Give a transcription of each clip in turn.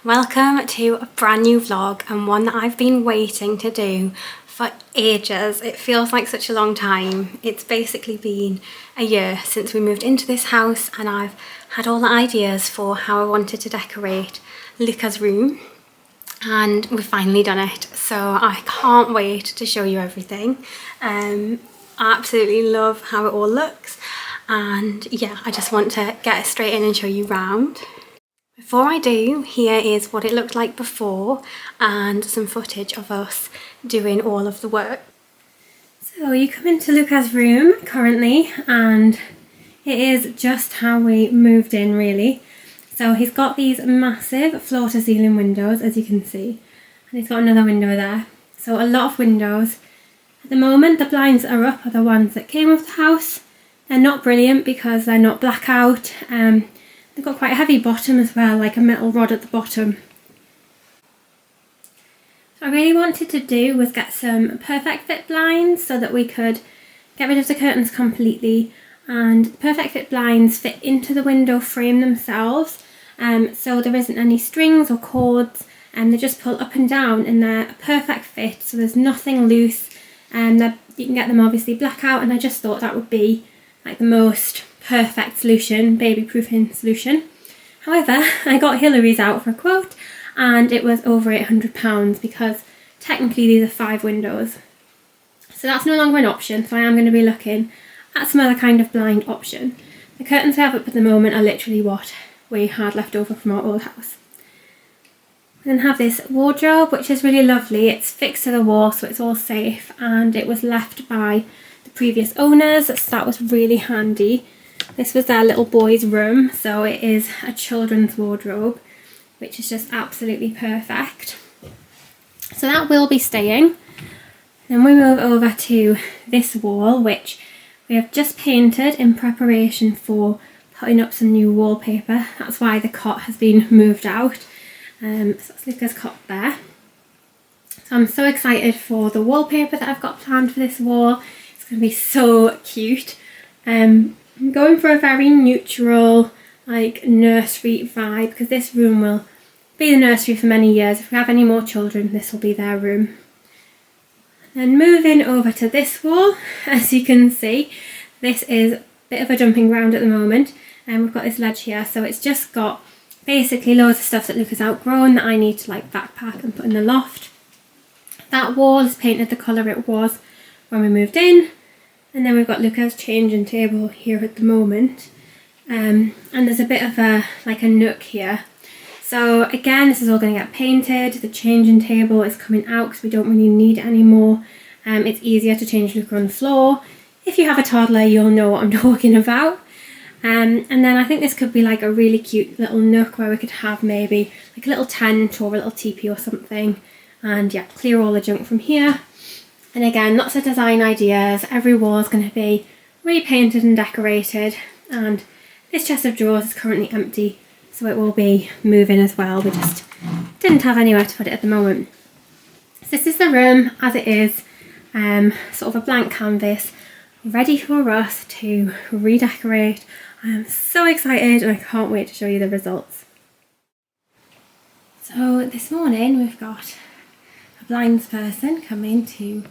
Welcome to a brand new vlog, and one that I've been waiting to do for ages. It feels like such a long time. It's basically been a year since we moved into this house, and I've had all the ideas for how I wanted to decorate Luca's room, and we've finally done it. So I can't wait to show you everything. I absolutely love how it all looks, and yeah, I just want to get straight in and show you round. Before I do, here is what it looked like before and some footage of us doing all of the work. So you come into Luca's room currently, and it is just how we moved in really. So he's got these massive floor to ceiling windows, as you can see, and he's got another window there. So a lot of windows. At the moment the blinds are up are the ones that came with the house. They're not brilliant because they're not blackout. They've got quite a heavy bottom as well, like a metal rod at the bottom. So I really wanted to do was get some perfect fit blinds so that we could get rid of the curtains completely, and perfect fit blinds fit into the window frame themselves, so there isn't any strings or cords, and they just pull up and down and they're a perfect fit, so there's nothing loose, and you can get them obviously blackout, and I just thought that would be like the most perfect solution, baby-proofing solution. However, I got Hillary's out for a quote, and it was over £800 because technically these are 5 windows. So that's no longer an option, so I am going to be looking at some other kind of blind option. The curtains I have up at the moment are literally what we had left over from our old house. I then have this wardrobe, which is really lovely. It's fixed to the wall, so it's all safe, and it was left by the previous owners, so that was really handy. This was their little boy's room, so it is a children's wardrobe, which is just absolutely perfect. So that will be staying. Then we move over to this wall, which we have just painted in preparation for putting up some new wallpaper. That's why the cot has been moved out. So that's Luca's cot there. So I'm so excited for the wallpaper that I've got planned for this wall. It's going to be so cute. I'm going for a very neutral, like nursery vibe, because this room will be the nursery for many years. If we have any more children, this will be their room. And moving over to this wall, as you can see, this is a bit of a jumping ground at the moment, and we've got this ledge here, so it's just got basically loads of stuff that Luca's outgrown that I need to like backpack and put in the loft. That wall is painted the colour it was when we moved in. And then we've got Luca's changing table here at the moment, and there's a bit of a nook here. So again, this is all going to get painted. The changing table is coming out because we don't really need it anymore. It's easier to change Luca on the floor. If you have a toddler, you'll know what I'm talking about. And then I think this could be like a really cute little nook where we could have maybe like a little tent or a little teepee or something, and yeah, clear all the junk from here. And again, lots of design ideas. Every wall is going to be repainted and decorated, and this chest of drawers is currently empty, so it will be moving as well. We just didn't have anywhere to put it at the moment. So this is the room as it is, sort of a blank canvas, ready for us to redecorate. I am so excited and I can't wait to show you the results. So this morning we've got a blinds person coming to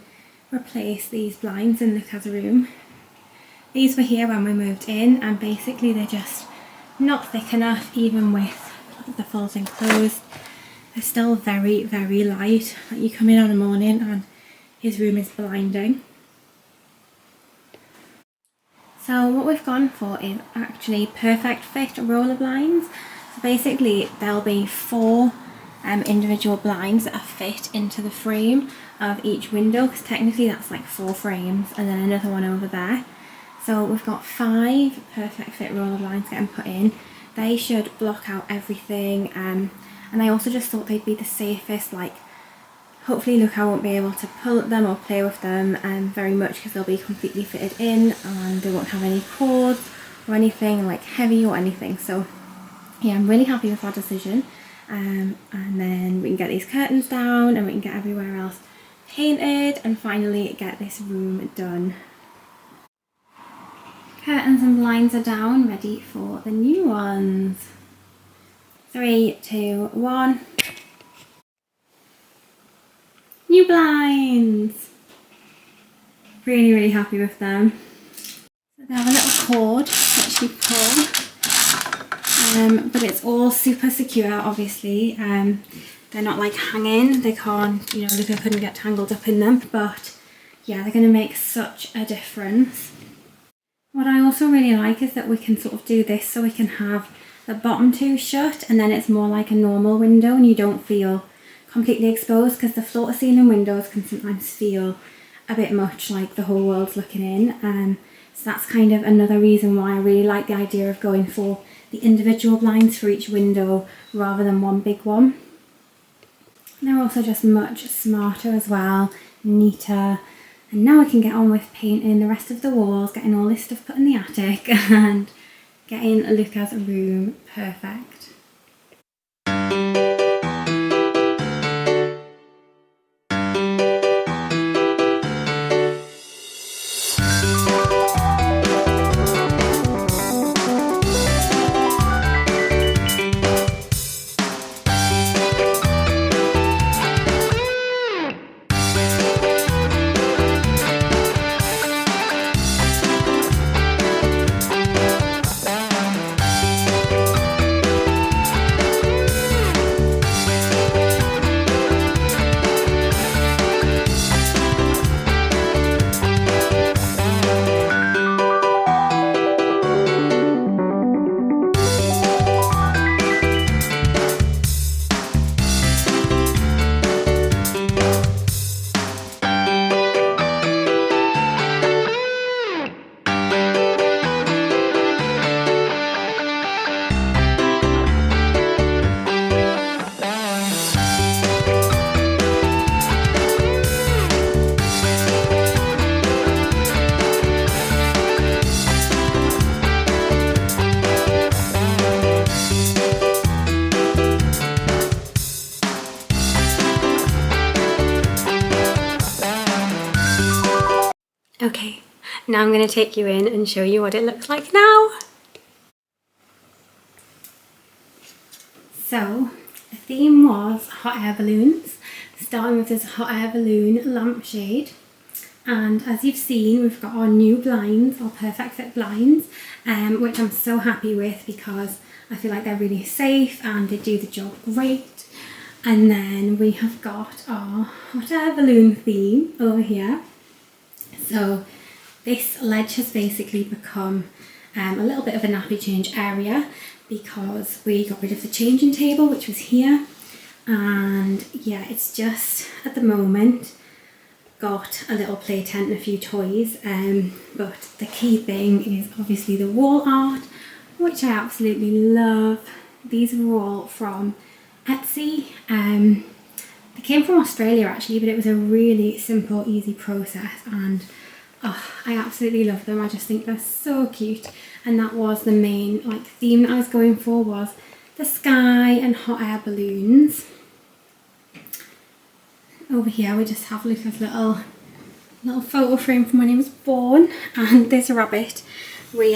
replace these blinds in Luca's room. These were here when we moved in, and basically they're just not thick enough, even with the folds enclosed. They're still very, very light. Like, you come in on a morning and his room is blinding. So what we've gone for is actually perfect fit roller blinds. So basically there'll be 4 individual blinds that are fit into the frame of each window, because technically that's like 4 frames, and then another one over there. So we've got 5 perfect fit roller blinds getting put in. They should block out everything, and I also just thought they'd be the safest. Like, hopefully Luca won't be able to pull at them or play with them very much, because they'll be completely fitted in and they won't have any cords or anything like heavy or anything. So yeah, I'm really happy with our decision. And then we can get these curtains down, and we can get everywhere else painted, and finally get this room done. Curtains and blinds are down, ready for the new ones. 3, 2, 1. New blinds! Really, really happy with them. So they have a little cord that you pull, but it's all super secure, obviously. They're not like hanging, they can't, you know, Luca couldn't get tangled up in them, but yeah, they're going to make such a difference. What I also really like is that we can sort of do this so we can have the bottom two shut, and then it's more like a normal window and you don't feel completely exposed, because the floor to ceiling windows can sometimes feel a bit much like the whole world's looking in. So that's kind of another reason why I really like the idea of going for the individual blinds for each window rather than one big one. And they're also just much smarter as well, neater. And now we can get on with painting the rest of the walls, getting all this stuff put in the attic and getting Luca's room perfect. Okay, now I'm going to take you in and show you what it looks like now. So, the theme was hot air balloons, starting with this hot air balloon lampshade. And as you've seen, we've got our new blinds, our perfect fit blinds, which I'm so happy with because I feel like they're really safe and they do the job great. And then we have got our hot air balloon theme over here. So this ledge has basically become a little bit of a nappy change area because we got rid of the changing table, which was here. And yeah, it's just at the moment got a little play tent and a few toys, but the key thing is obviously the wall art, which I absolutely love. These were all from Etsy. They came from Australia actually, but it was a really simple, easy process, and I absolutely love them. I just think they're so cute, and that was the main theme that I was going for, was the sky and hot air balloons. Over here we just have Luca's little photo frame from when he was born, and this rabbit we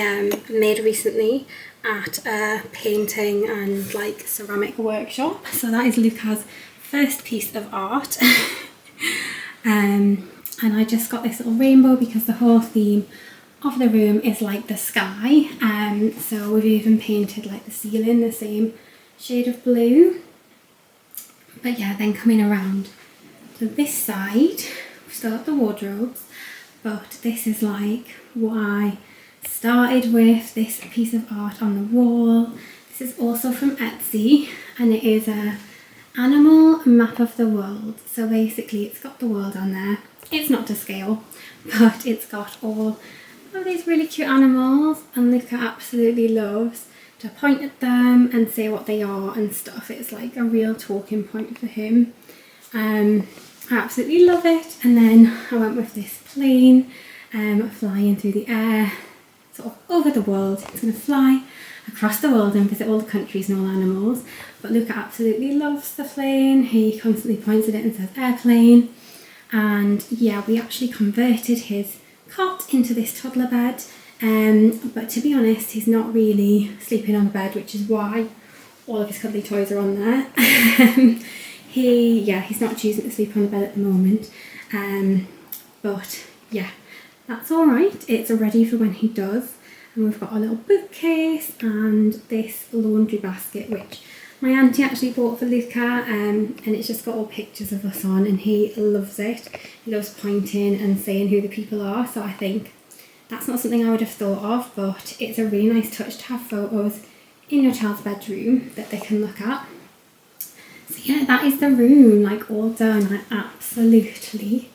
made recently at a painting and ceramic workshop. So that is Luca's first piece of art. And I just got this little rainbow because the whole theme of the room is like the sky. So we've even painted the ceiling the same shade of blue. But yeah, then coming around to this side, we've still got the wardrobes, but this is what I started with, this piece of art on the wall. This is also from Etsy, and it is a animal map of the world. So basically it's got the world on there. It's not to scale, but it's got all of these really cute animals, and Luca absolutely loves to point at them and say what they are and stuff. It's like a real talking point for him. I absolutely love it. And then I went with this plane flying through the air, sort of over the world. It's going to fly across the world and visit all the countries and all animals. But Luca absolutely loves the plane. He constantly points at it and says airplane. And yeah, we actually converted his cot into this toddler bed, but to be honest, he's not really sleeping on the bed, which is why all of his cuddly toys are on there. He's not choosing to sleep on the bed at the moment, but yeah, that's all right. It's ready for when he does. And we've got a little bookcase and this laundry basket, which my auntie actually bought for Luca, and it's just got all pictures of us on, and he loves it. He loves pointing and saying who the people are, so I think that's not something I would have thought of, but it's a really nice touch to have photos in your child's bedroom that they can look at. So yeah, that is the room, like all done. I absolutely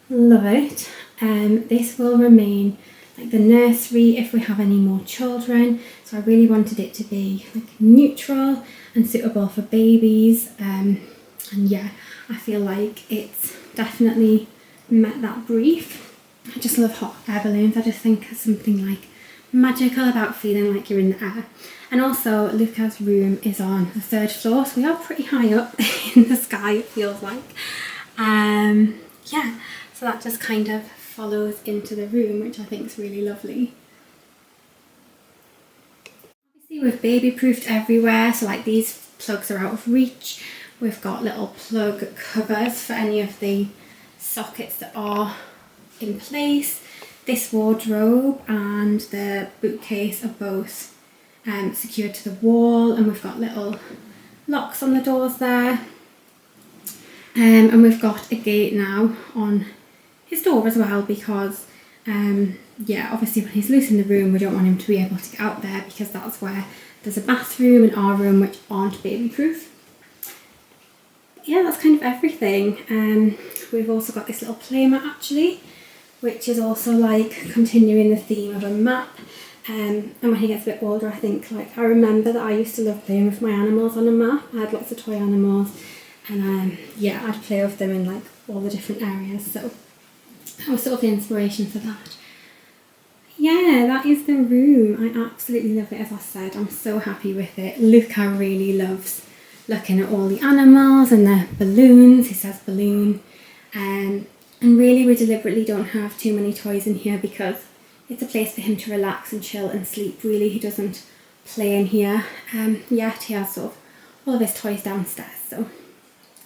love it. This will remain like the nursery if we have any more children, so I really wanted it to be like neutral and suitable for babies, and yeah, I feel like it's definitely met that brief. I just love hot air balloons. I just think there's something like magical about feeling like you're in the air. And also Luca's room is on the 3rd floor, so we are pretty high up in the sky, it feels like. Yeah, so that just kind of follows into the room, which I think is really lovely. Obviously we've baby proofed everywhere, so like these plugs are out of reach. We've got little plug covers for any of the sockets that are in place. This wardrobe and the bookcase are both secured to the wall, and we've got little locks on the doors there, and we've got a gate now on his door as well, because yeah, obviously when he's loose in the room we don't want him to be able to get out there, because that's where there's a bathroom and our room which aren't baby proof. Yeah, that's kind of everything. We've also got this little play mat actually, which is also like continuing the theme of a map. And when he gets a bit older, I think, like, I remember that I used to love playing with my animals on a map. I had lots of toy animals, and yeah, I'd play with them in like all the different areas, so that was sort of the inspiration for that. Yeah, that is the room. I absolutely love it, as I said. I'm so happy with it. Luca really loves looking at all the animals and the balloons. He says balloon. And really we deliberately don't have too many toys in here because it's a place for him to relax and chill and sleep. Really, he doesn't play in here. Yet he has sort of all of his toys downstairs, so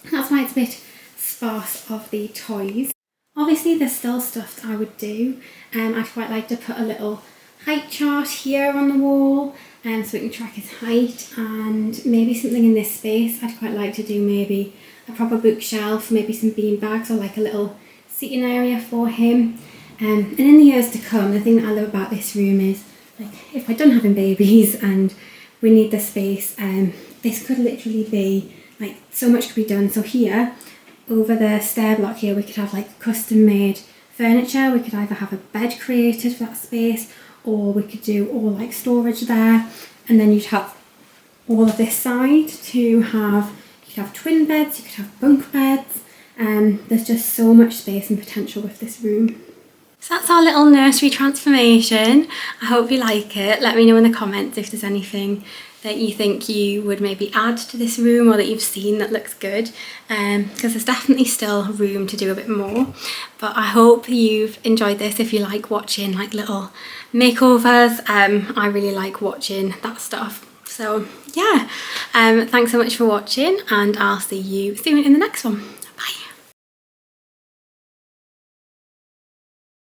that's why it's a bit sparse of the toys. Obviously there's still stuff that I would do. I'd quite like to put a little height chart here on the wall, so we can track his height, and maybe something in this space. I'd quite like to do maybe a proper bookshelf, maybe some bean bags, or like a little seating area for him. And in the years to come, the thing that I love about this room is, like, if we're done having babies and we need the space, this could literally be, like, so much could be done. So here, over the stair block here, we could have like custom made furniture. We could either have a bed created for that space, or we could do all like storage there, and then you'd have all of this side to have, you could have twin beds, you could have bunk beds, and there's just so much space and potential with this room. So that's our little nursery transformation. I hope you like it. Let me know in the comments if there's anything that you think you would maybe add to this room, or that you've seen that looks good, because there's definitely still room to do a bit more. But I hope you've enjoyed this. If you like watching like little makeovers, I really like watching that stuff. So yeah, thanks so much for watching, and I'll see you soon in the next one.